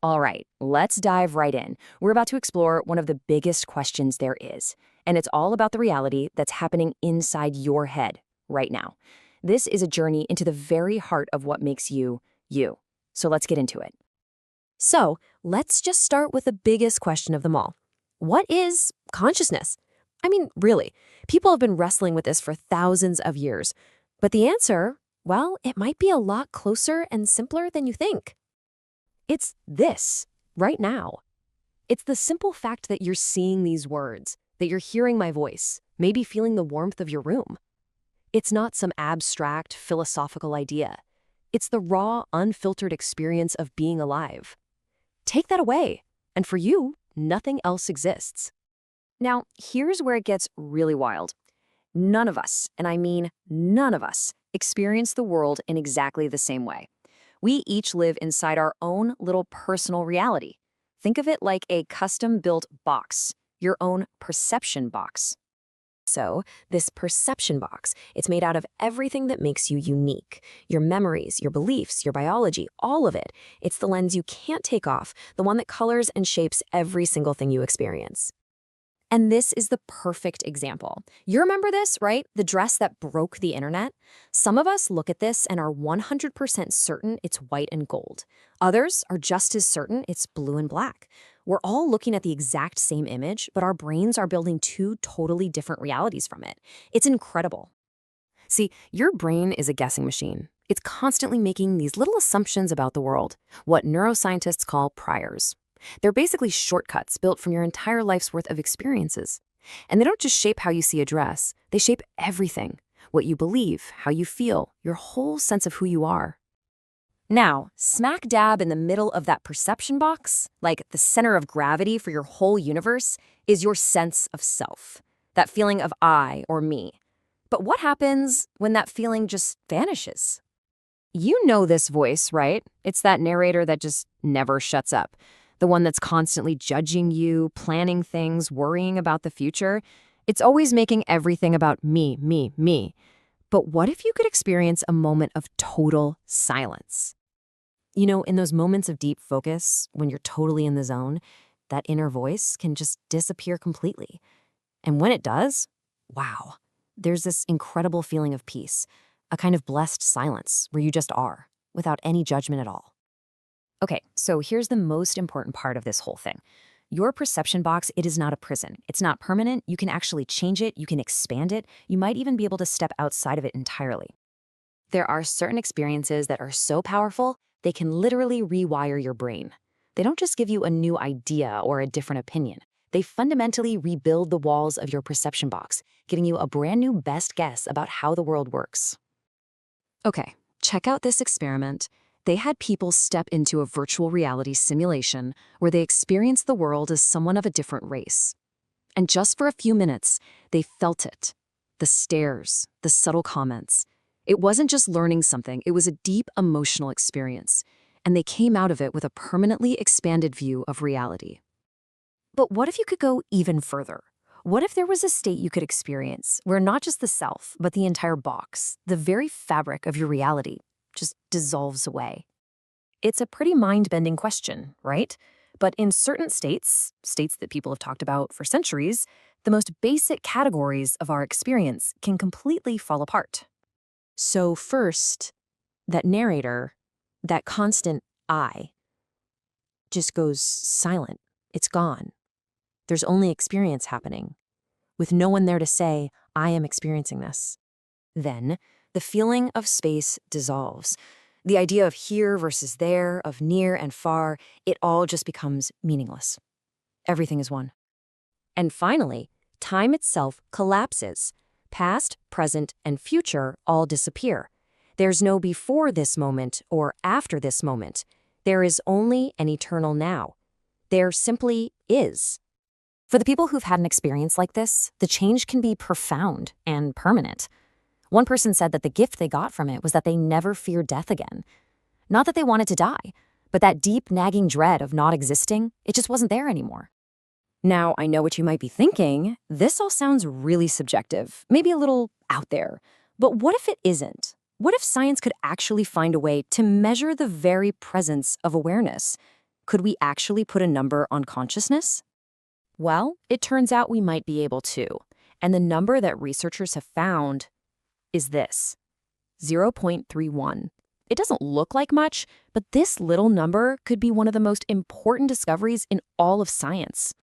All right, let's dive right in. We're about to explore one of the biggest questions there is, and it's all about the reality that's happening inside your head right now. This is a journey into the very heart of what makes you, you. So let's get into it. So, let's just start with the biggest question of them all. What is consciousness? I mean, really, people have been wrestling with this for thousands of years. But the answer, well, it might be a lot closer and simpler than you think. It's this, right now. It's the simple fact that you're seeing these words, that you're hearing my voice, maybe feeling the warmth of your room. It's not some abstract, philosophical idea. It's the raw, unfiltered experience of being alive. Take that away, and for you, nothing else exists. Now, here's where it gets really wild. None of us, and I mean none of us, experience the world in exactly the same way. We each live inside our own little personal reality. Think of it like a custom-built box, your own perception box. So, this perception box, it's made out of everything that makes you unique. Your memories, your beliefs, your biology, all of it. It's the lens you can't take off, the one that colors and shapes every single thing you experience. And this is the perfect example. You remember this, right? The dress that broke the internet? Some of us look at this and are 100% certain it's white and gold. Others are just as certain it's blue and black. We're all looking at the exact same image, but our brains are building two totally different realities from it. It's incredible. See, your brain is a guessing machine. It's constantly making these little assumptions about the world, what neuroscientists call priors. They're basically shortcuts built from your entire life's worth of experiences. And they don't just shape how you see a dress, they shape everything. What you believe, how you feel, your whole sense of who you are. Now, smack dab in the middle of that perception box, like the center of gravity for your whole universe, is your sense of self. That feeling of I or me. But what happens when that feeling just vanishes? You know this voice, right? It's that narrator that just never shuts up. The one that's constantly judging you, planning things, worrying about the future. It's always making everything about me, me, me. But what if you could experience a moment of total silence? You know, in those moments of deep focus, when you're totally in the zone, that inner voice can just disappear completely. And when it does, wow, there's this incredible feeling of peace, a kind of blessed silence where you just are, without any judgment at all. Okay, so here's the most important part of this whole thing. Your perception box, it is not a prison. It's not permanent. You can actually change it. You can expand it. You might even be able to step outside of it entirely. There are certain experiences that are so powerful, they can literally rewire your brain. They don't just give you a new idea or a different opinion. They fundamentally rebuild the walls of your perception box, giving you a brand new best guess about how the world works. Okay, check out this experiment. They had people step into a virtual reality simulation where they experienced the world as someone of a different race. And just for a few minutes, they felt it. The stares, the subtle comments. It wasn't just learning something, it was a deep emotional experience. And they came out of it with a permanently expanded view of reality. But what if you could go even further? What if there was a state you could experience where not just the self, but the entire box, the very fabric of your reality, just dissolves away? It's a pretty mind-bending question, right? But in certain states that people have talked about for centuries, the most basic categories of our experience can completely fall apart. So first, that narrator, that constant I, just goes silent. It's gone. There's only experience happening, with no one there to say, I am experiencing this. Then, the feeling of space dissolves. The idea of here versus there, of near and far, it all just becomes meaningless. Everything is one. And finally, time itself collapses. Past, present, and future all disappear. There's no before this moment or after this moment. There is only an eternal now. There simply is. For the people who've had an experience like this, the change can be profound and permanent. One person said that the gift they got from it was that they never feared death again. Not that they wanted to die, but that deep, nagging dread of not existing, it just wasn't there anymore. Now, I know what you might be thinking. This all sounds really subjective, maybe a little out there. But what if it isn't? What if science could actually find a way to measure the very presence of awareness? Could we actually put a number on consciousness? Well, it turns out we might be able to. And the number that researchers have found is this, 0.31. It doesn't look like much, but this little number could be one of the most important discoveries in all of science.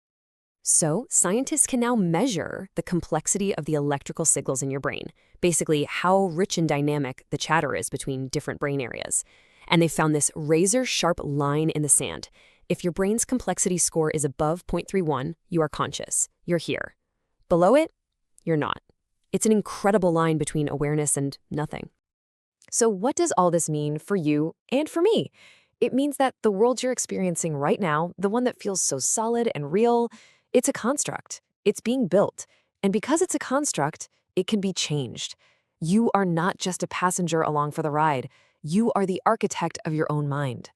So, scientists can now measure the complexity of the electrical signals in your brain, basically how rich and dynamic the chatter is between different brain areas. And they found this razor-sharp line in the sand. If your brain's complexity score is above 0.31, you are conscious. You're here. Below it, you're not. It's an incredible line between awareness and nothing. So what does all this mean for you and for me? It means that the world you're experiencing right now, the one that feels so solid and real, it's a construct. It's being built. And because it's a construct, it can be changed. You are not just a passenger along for the ride. You are the architect of your own mind.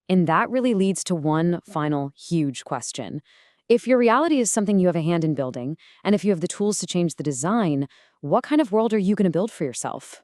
And that really leads to one final huge question. If your reality is something you have a hand in building, and if you have the tools to change the design, what kind of world are you going to build for yourself?